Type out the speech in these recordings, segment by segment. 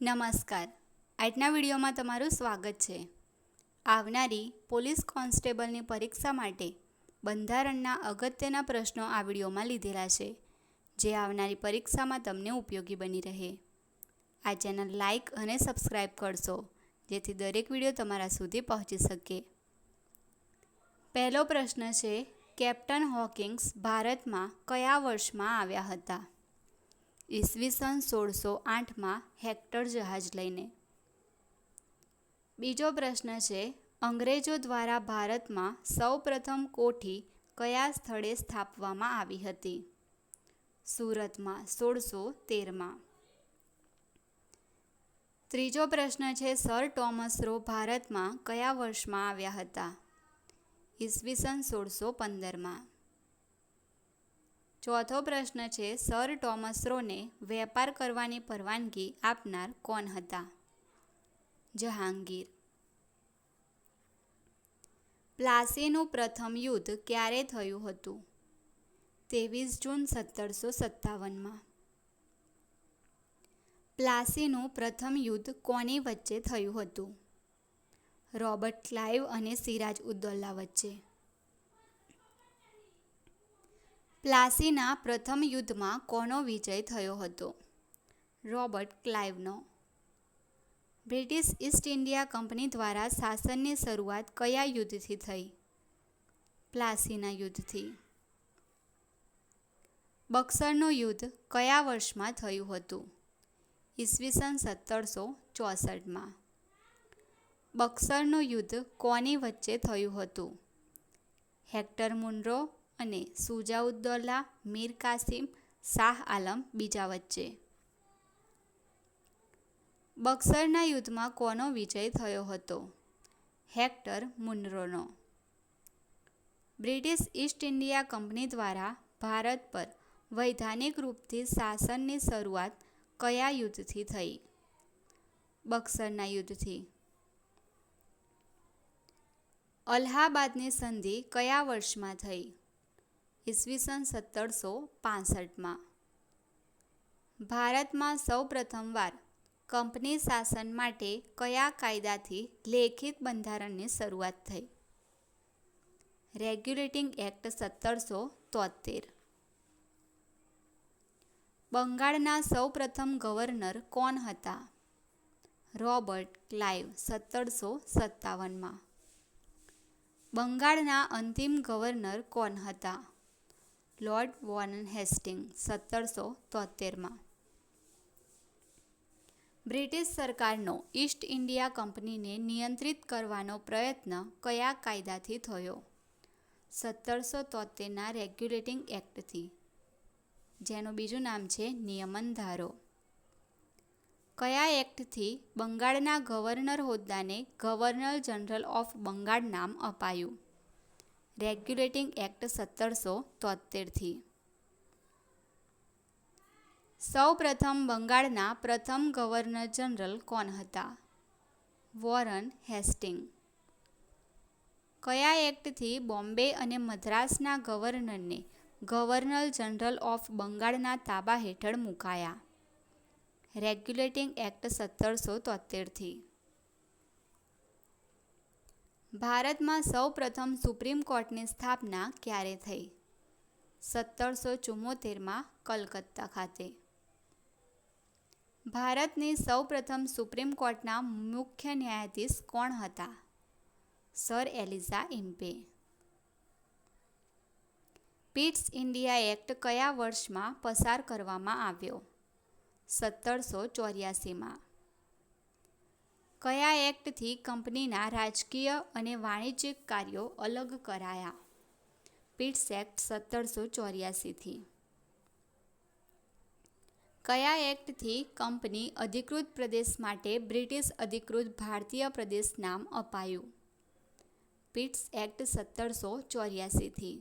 નમસ્કાર. આજના વિડીયોમાં તમારું સ્વાગત છે. આવનારી પોલીસ કોન્સ્ટેબલની પરીક્ષા માટે બંધારણના અગત્યના પ્રશ્નો આ વિડીયોમાં લીધેલા છે, જે આવનારી પરીક્ષામાં તમને ઉપયોગી બની રહે. આ ચેનલ લાઇક અને સબસ્ક્રાઈબ કરશો, જેથી દરેક વિડીયો તમારા સુધી પહોંચી શકે. પહેલો પ્રશ્ન છે, કેપ્ટન હોકિન્સ ભારતમાં કયા વર્ષમાં આવ્યા હતા? ઈસવીસન 1608માં હેક્ટર જહાજ લઈને. બીજો પ્રશ્ન છે, અંગ્રેજો દ્વારા ભારતમાં સૌપ્રથમ કોઠી કયા સ્થળે સ્થાપવામાં આવી હતી? સુરતમાં 1613માં. ત્રીજો પ્રશ્ન છે, સર ટોમસ રો ભારતમાં કયા વર્ષમાં આવ્યા હતા? ઈસવીસન 1615માં. ચોથો પ્રશ્ન છે, સર ટોમસ રોને વેપાર કરવાની પરવાનગી આપનાર કોણ હતા? જહાંગીર. પ્લાસીનું પ્રથમ યુદ્ધ ક્યારે થયું હતું? 23 જૂન 1757માં. પ્લાસીનું પ્રથમ યુદ્ધ કોની વચ્ચે થયું હતું? રોબર્ટ ક્લાઇવ અને સિરાજ ઉદ્દૌલા વચ્ચે. પ્લાસીના પ્રથમ યુદ્ધમાં કોનો વિજય થયો હતો? રોબર્ટ ક્લાઇવનો. બ્રિટિશ ઈસ્ટ ઇન્ડિયા કંપની દ્વારા શાસનની શરૂઆત કયા યુદ્ધથી થઈ? પ્લાસીના યુદ્ધથી. બક્સરનું યુદ્ધ કયા વર્ષમાં થયું હતું? ઈસવીસન 1764માં. બક્સરનું યુદ્ધ કોની વચ્ચે થયું હતું? હેક્ટર મુનરો અને સુજાઉદ્દૌલા મીર કાસિમ શાહ આલમ બીજા વચ્ચે. બક્સરના યુદ્ધમાં કોનો વિજય થયો હતો? હેક્ટર મુનરોનો. બ્રિટિશ ઈસ્ટ ઇન્ડિયા કંપની દ્વારા ભારત પર વૈધાનિક રૂપથી શાસનની શરૂઆત કયા યુદ્ધથી થઈ? બક્સરના યુદ્ધથી. અલ્હાબાદની સંધિ કયા વર્ષમાં થઈ? ઈસવીસન 1765માં. ભારતમાં સૌપ્રથમવાર કંપની શાસન માટે કયા કાયદાથી લેખિત બંધારણની શરૂઆત થઈ? Regulating act 1773. બંગાળના સૌપ્રથમ ગવર્નર કોણ હતા? રોબર્ટ ક્લાઇવ 1757માં. બંગાળના અંતિમ ગવર્નર કોણ હતા? લોર્ડ વોરન હેસ્ટિંગ્સ 1773માં. બ્રિટિશ સરકારનો ઈસ્ટ ઇન્ડિયા કંપનીને નિયંત્રિત કરવાનો પ્રયત્ન કયા કાયદાથી થયો? 1773ના રેગ્યુલેટિંગ એક્ટથી, જેનું બીજું નામ છે નિયમન ધારો. કયા એક્ટથી બંગાળના ગવર્નર હોદ્દાને ગવર્નર જનરલ ઓફ બંગાળ નામ અપાયું? રેગ્યુલેટિંગ એક્ટ 1773થી. સૌ પ્રથમ બંગાળના પ્રથમ ગવર્નર જનરલ કોણ હતા? Warren Hasting. કયા એક્ટથી બોમ્બે અને મદ્રાસના ગવર્નરને ગવર્નર જનરલ ઓફ બંગાળના તાબા હેઠળ મુકાયા? રેગ્યુલેટિંગ એક્ટ 1773થી. ભારતમાં સૌ પ્રથમ સુપ્રીમ કોર્ટની સ્થાપના ક્યારે થઈ? 1774માં કલકત્તા ખાતે. ભારતની સૌ પ્રથમ સુપ્રીમ કોર્ટના મુખ્ય ન્યાયાધીશ કોણ હતા? Sir Elijah Impey. Pitt's India act કયા વર્ષમાં પસાર કરવામાં આવ્યો? 1784માં. કયા એક્ટથી કંપનીના રાજકીય અને વાણિજ્યિક કાર્યો અલગ કરાયા? પિટ્સ એક્ટ 1784થી. કયા એક્ટથી કંપની અધિકૃત પ્રદેશ માટે બ્રિટિશ અધિકૃત ભારતીય પ્રદેશ નામ અપાયું? Pitt's act 1784થી.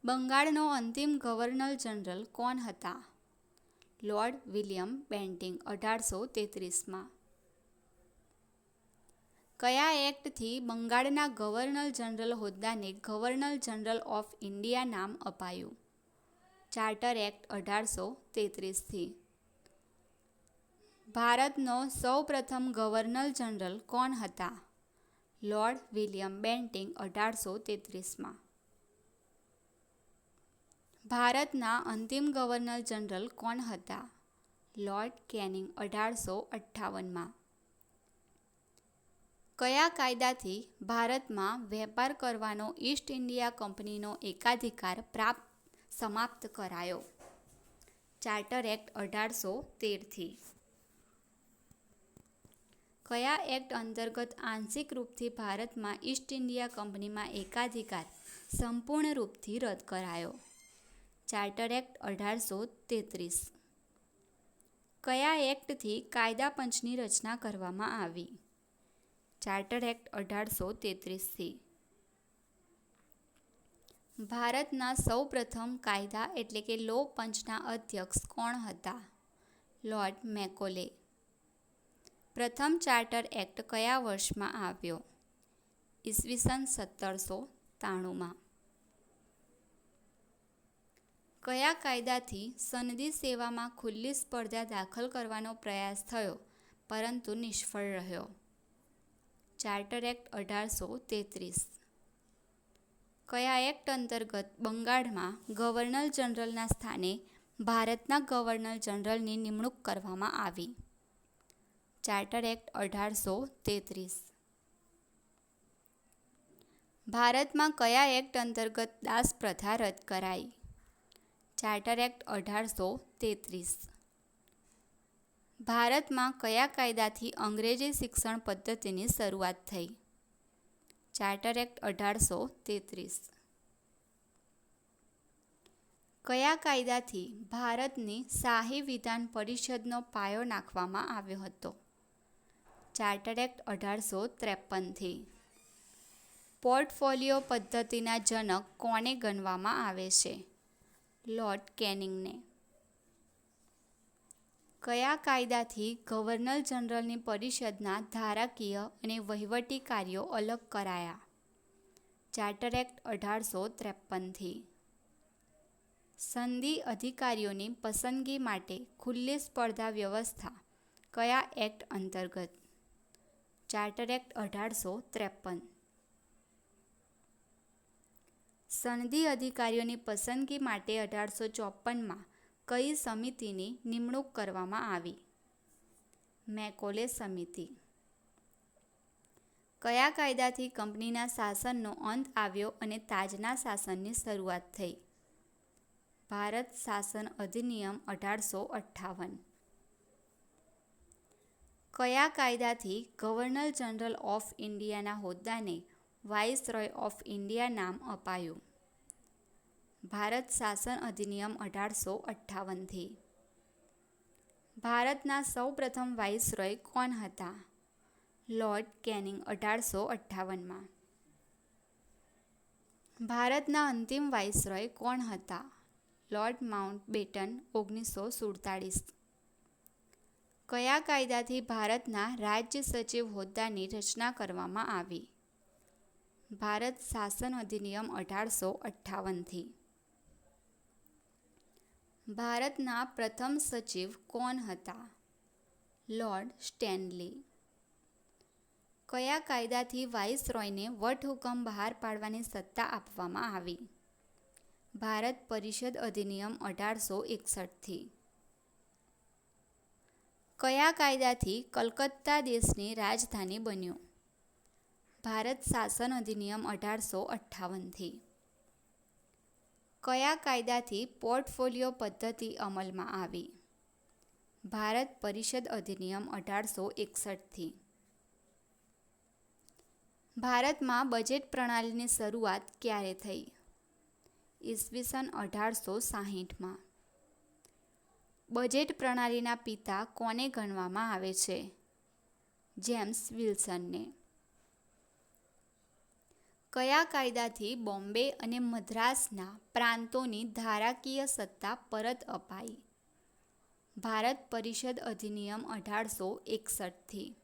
બંગાળનો અંતિમ ગવર્નર જનરલ કોણ હતા? લોર્ડ વિલિયમ બેન્ટિંગ 1833માં. કયા એક્ટથી બંગાળના ગવર્નર જનરલ હોદ્દાને ગવર્નર જનરલ ઓફ ઇન્ડિયા નામ અપાયું? ચાર્ટર એક્ટ 1833થી. ભારતનો સૌપ્રથમ ગવર્નર જનરલ કોણ હતા? લોર્ડ વિલિયમ બેન્ટિંગ 1833માં. ભારતના અંતિમ ગવર્નર જનરલ કોણ હતા? લોર્ડ કેનિંગ 1858માં. કયા કાયદાથી ભારતમાં વેપાર કરવાનો ઈસ્ટ ઇન્ડિયા કંપનીનો એકાધિકાર સમાપ્ત કરાયો? ચાર્ટર એક્ટ 1813થી. કયા એક્ટ અંતર્ગત આંશિક રૂપથી ભારતમાં ઈસ્ટ ઇન્ડિયા કંપનીમાં એકાધિકાર સંપૂર્ણ રૂપથી રદ કરાયો? Charter act 1833. કયા એક્ટથી કાયદા પંચની રચના કરવામાં આવી? ચાર્ટર એક્ટ 1833થી. ભારતના સૌપ્રથમ કાયદા એટલે કે લો પંચના અધ્યક્ષ કોણ હતા? Lord Macaulay. પ્રથમ ચાર્ટર એક્ટ કયા વર્ષમાં આવ્યો? ઈસવીસન 1793માં. કયા કાયદાથી સનદી સેવામાં ખુલ્લી સ્પર્ધા દાખલ કરવાનો પ્રયાસ થયો પરંતુ નિષ્ફળ રહ્યો? Charter act 1833. કયા એક્ટ અંતર્ગત બંગાળમાં ગવર્નર જનરલના સ્થાને ભારતના ગવર્નર જનરલની નિમણૂક કરવામાં આવી? Charter act 1833. ભારતમાં કયા એક્ટ અંતર્ગત દાસ પ્રથા રદ કરાઈ? Charter act 1833. ભારતમાં કયા કાયદાથી અંગ્રેજી શિક્ષણ પદ્ધતિની શરૂઆત થઈ? Charter act 1833. કયા કાયદાથી ભારતની શાહી વિધાન પરિષદનો પાયો નાખવામાં આવ્યો હતો? Charter act 1853થી. પોર્ટફોલિયો પદ્ધતિના જનક કોને ગણવામાં આવે છે? લોર્ડ કેનિંગને. કયા કાયદાથી ગવર્નર જનરલની પરિષદના ધારાકીય અને વહીવટી કાર્યો અલગ કરાયા? ચાર્ટર એક્ટ 1853થી. સંધિ અધિકારીઓની પસંદગી માટે ખુલ્લી સ્પર્ધા વ્યવસ્થા કયા એક્ટ અંતર્ગત? Charter act 1853. સંધિ અધિકારીઓની પસંદગી માટે 1854માં કઈ સમિતિની નિમણૂક કરવામાં આવી? મેકોલે સમિતિ. કયા કાયદાથી કંપનીના શાસનનો અંત આવ્યો અને તાજના શાસનની શરૂઆત થઈ? ભારત શાસન અધિનિયમ 1858. કયા કાયદાથી ગવર્નર જનરલ ઓફ ઇન્ડિયાના હોદ્દાને વાઇસરોય ઓફ ઇન્ડિયા નામ અપાયું? ભારત શાસન અધિનિયમ 1858થી. ભારતના સૌપ્રથમ વાઇસરોય કોણ હતા? લોર્ડ કેનિંગ 1858માં. ભારતના અંતિમ વાઇસરોય કોણ હતા? Lord Mountbatten 1947. કયા કાયદાથી ભારતના રાજ્ય સચિવ હોદ્દાની રચના કરવામાં આવી? ભારત શાસન અધિનિયમ 1858થી. ભારતના પ્રથમ સચિવ કોણ હતા? Lord Stanley. કયા કાયદાથી વાઇસરોયને વટહુકમ બહાર પાડવાની સત્તા આપવામાં આવી? ભારત પરિષદ અધિનિયમ 1861થી. કયા કાયદાથી કલકત્તા દેશની રાજધાની બન્યું? ભારત શાસન અધિનિયમ 1858થી. કયા કાયદાથી પોર્ટફોલિયો પદ્ધતિ અમલમાં આવી? ભારત પરિષદ અધિનિયમ 1861થી. ભારતમાં બજેટ પ્રણાલીની શરૂઆત ક્યારે થઈ? ઈસવીસન 1860માં. બજેટ પ્રણાલીના પિતા કોને ગણવામાં આવે છે? જેમ્સ વિલ્સનને. કયા કાયદાથી બોમ્બે અને મદ્રાસના પ્રાંતોની ધારાકીય સત્તા પરત અપાઈ? ભારત પરિષદ અધિનિયમ 1861થી.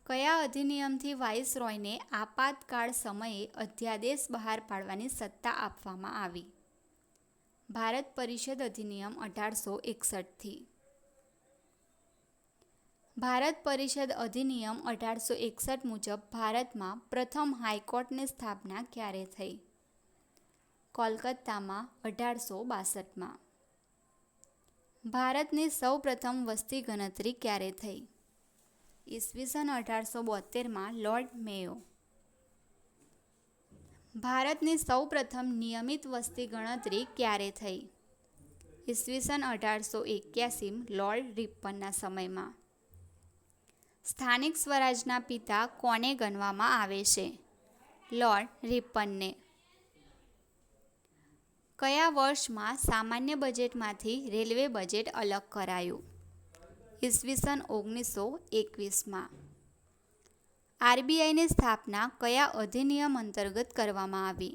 કયા અધિનિયમથી વાઇસરોયને આપાતકાળ સમયે અધ્યાદેશ બહાર પાડવાની સત્તા આપવામાં આવી? ભારત પરિષદ અધિનિયમ 1861થી. ભારત પરિષદ અધિનિયમ 1861 મુજબ ભારતમાં પ્રથમ હાઈકોર્ટની સ્થાપના ક્યારે થઈ? કોલકાતામાં 1862માં. ભારતની સૌ પ્રથમ વસ્તી ગણતરી ક્યારે થઈ? ઈસવીસન 1872માં લોર્ડ મેયો. ભારતની સૌ પ્રથમ નિયમિત વસ્તી ગણતરી ક્યારે થઈ? ઈસવીસન 1881 લોર્ડ રિપનના સમયમાં. સ્થાનિક સ્વરાજના પિતા કોને ગણવામાં આવે છે? લોર્ડ રિપનને. કયા વર્ષમાં સામાન્ય બજેટમાંથી રેલવે બજેટ અલગ કરાયું? ઈસવીસન 1921માં. આરબીઆઈની સ્થાપના કયા અધિનિયમ અંતર્ગત કરવામાં આવી?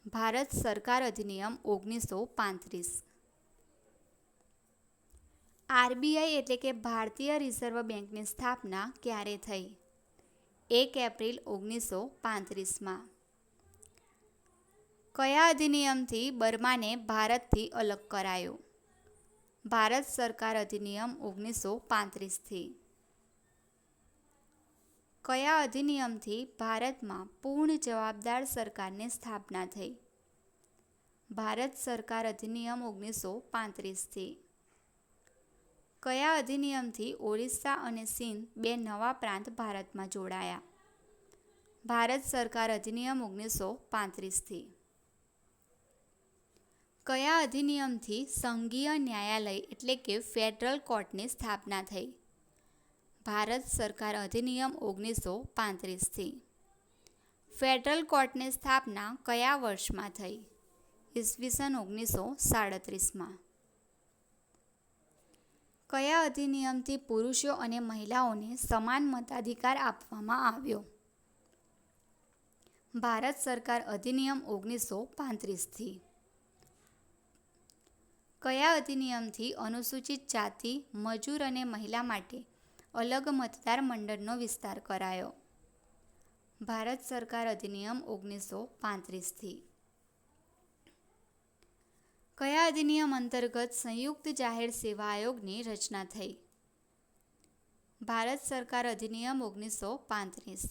ભારત સરકાર અધિનિયમ 1935. આરબીઆઈ એટલે કે ભારતીય રિઝર્વ બેંકની સ્થાપના ક્યારે થઈ? 1 એપ્રિલ 1935માં. કયા અધિનિયમથી બર્માને ભારતથી અલગ કરાયો? ભારત સરકાર અધિનિયમ 1935થી. કયા અધિનિયમથી ભારતમાં પૂર્ણ જવાબદાર સરકારની સ્થાપના થઈ? ભારત સરકાર અધિનિયમ 1935થી. કયા અધિનિયમથી ઓરિસ્સા અને સિંધ બે નવા પ્રાંત ભારતમાં જોડાયા? ભારત સરકાર અધિનિયમ 1935થી. કયા અધિનિયમથી સંઘીય ન્યાયાલય એટલે કે ફેડરલ કોર્ટની સ્થાપના થઈ? ભારત સરકાર અધિનિયમ 1935થી. ફેડરલ કોર્ટની સ્થાપના કયા વર્ષમાં થઈ? ઈસવીસન 1937માં. કયા અધિનિયમથી પુરુષો અને મહિલાઓને સમાન મતાધિકાર આપવામાં આવ્યો? ભારત સરકાર અધિનિયમ 1935થી. કયા અધિનિયમથી અનુસૂચિત જાતિ, મજૂર અને મહિલા માટે અલગ મતદાર મંડળનો વિસ્તાર કરાયો? ભારત સરકાર અધિનિયમ 1935થી. કયા અધિનિયમ અંતર્ગત સંયુક્ત જાહેર સેવા આયોગની રચના થઈ? ભારત સરકાર અધિનિયમ 1935.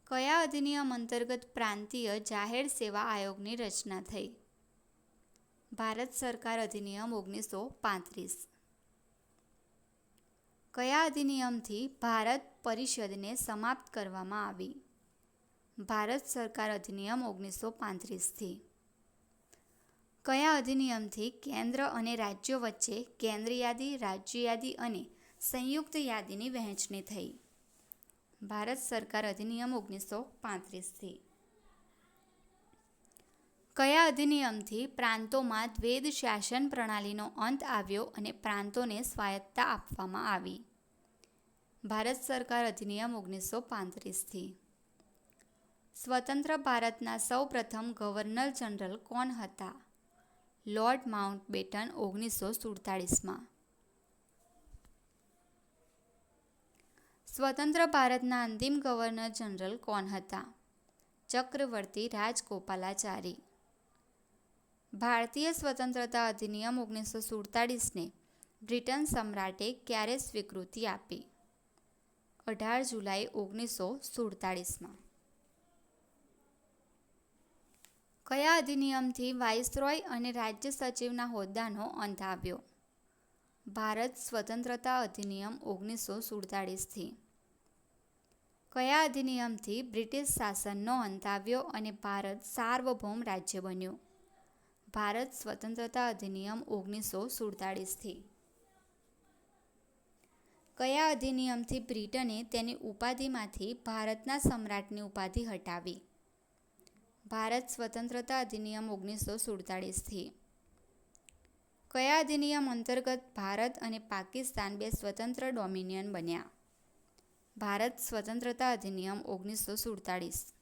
કયા અધિનિયમ અંતર્ગત પ્રાંતીય જાહેર સેવા આયોગની રચના થઈ? ભારત સરકાર અધિનિયમ 1935. કયા અધિનિયમથી ભારત પરિષદને સમાપ્ત કરવામાં આવી? ભારત સરકાર અધિનિયમ 1935થી. કયા અધિનિયમથી કેન્દ્ર અને રાજ્યો વચ્ચે કેન્દ્ર યાદી, રાજ્ય યાદી અને સંયુક્ત યાદીની વહેંચણી થઈ? ભારત સરકાર અધિનિયમ 1935થી. કયા અધિનિયમથી પ્રાંતોમાં દ્વૈધ શાસન પ્રણાલીનો અંત આવ્યો અને પ્રાંતોને સ્વાયત્તતા આપવામાં આવી? ભારત સરકાર અધિનિયમ 1935થી. સ્વતંત્ર ભારતના સૌ પ્રથમ ગવર્નર જનરલ કોણ હતા? લોર્ડ માઉન્ટબેટન 1947માં. સ્વતંત્ર ભારતના અંતિમ ગવર્નર જનરલ કોણ હતા? ચક્રવર્તી રાજગોપાલાચારી. ભારતીય સ્વતંત્રતા અધિનિયમ 1947ને બ્રિટન સમ્રાટે ક્યારે સ્વીકૃતિ આપી? 18 જુલાઈ 1947માં. કયા અધિનિયમથી વાઇસરોય અને રાજ્ય સચિવના હોદ્દાનો અંત આવ્યો? ભારત સ્વતંત્રતા અધિનિયમ 1947થી. કયા અધિનિયમથી બ્રિટિશ શાસનનો અંત આવ્યો અને ભારત સાર્વભૌમ રાજ્ય બન્યું? ભારત સ્વતંત્રતા અધિનિયમ 1947થી. કયા અધિનિયમથી બ્રિટને તેની ઉપાધિમાંથી ભારતના સમ્રાટની ઉપાધિ હટાવી? ભારત સ્વતંત્રતા અધિનિયમ 1947થી. કયા અધિનિયમ અંતર્ગત ભારત અને પાકિસ્તાન બે સ્વતંત્ર ડોમિનિયન બન્યા? ભારત સ્વતંત્રતા અધિનિયમ 1947.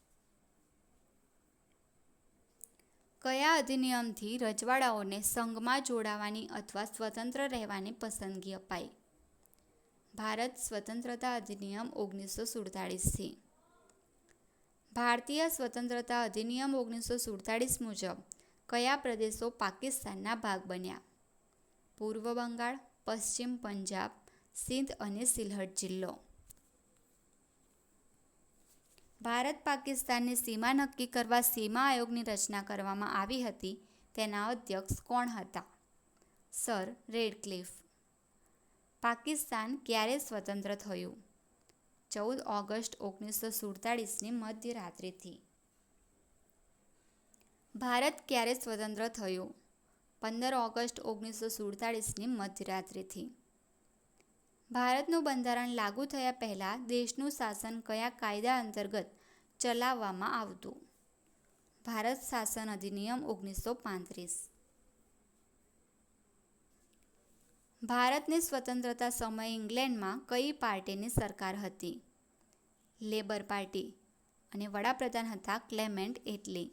કયા અધિનિયમથી રજવાડાઓને સંઘમાં જોડાવાની અથવા સ્વતંત્ર રહેવાની પસંદગી અપાઈ? ભારત સ્વતંત્રતા અધિનિયમ 1947થી. ભારતીય સ્વતંત્રતા અધિનિયમ 1947 મુજબ કયા પ્રદેશો પાકિસ્તાનના ભાગ બન્યા? પૂર્વ બંગાળ, પશ્ચિમ પંજાબ, સિંધ અને સિલહટ જિલ્લો. ભારત પાકિસ્તાનની સીમા નક્કી કરવા સીમા આયોગની રચના કરવામાં આવી હતી. તેના અધ્યક્ષ કોણ હતા? Sir Radcliffe. પાકિસ્તાન ક્યારે સ્વતંત્ર થયું? 14 ઓગસ્ટ 1947ની મધ્યરાત્રિથી. ભારત ક્યારે સ્વતંત્ર થયું? 15 ઓગસ્ટ 1947ની મધ્યરાત્રિથી. ભારતનું બંધારણ લાગુ થયા પહેલાં દેશનું શાસન કયા કાયદા અંતર્ગત ચલાવવામાં આવતું? ભારત શાસન અધિનિયમ 1935. ભારતની સ્વતંત્રતા સમયે ઇંગ્લેન્ડમાં કઈ પાર્ટીની સરકાર હતી? લેબર પાર્ટી અને વડાપ્રધાન હતા ક્લેમેન્ટ એટલી.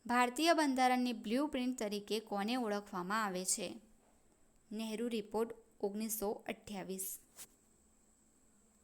ભારતીય બંધારણની બ્લુ પ્રિન્ટ તરીકે કોને ઓળખવામાં આવે છે? નહેરુ રિપોર્ટ 1928.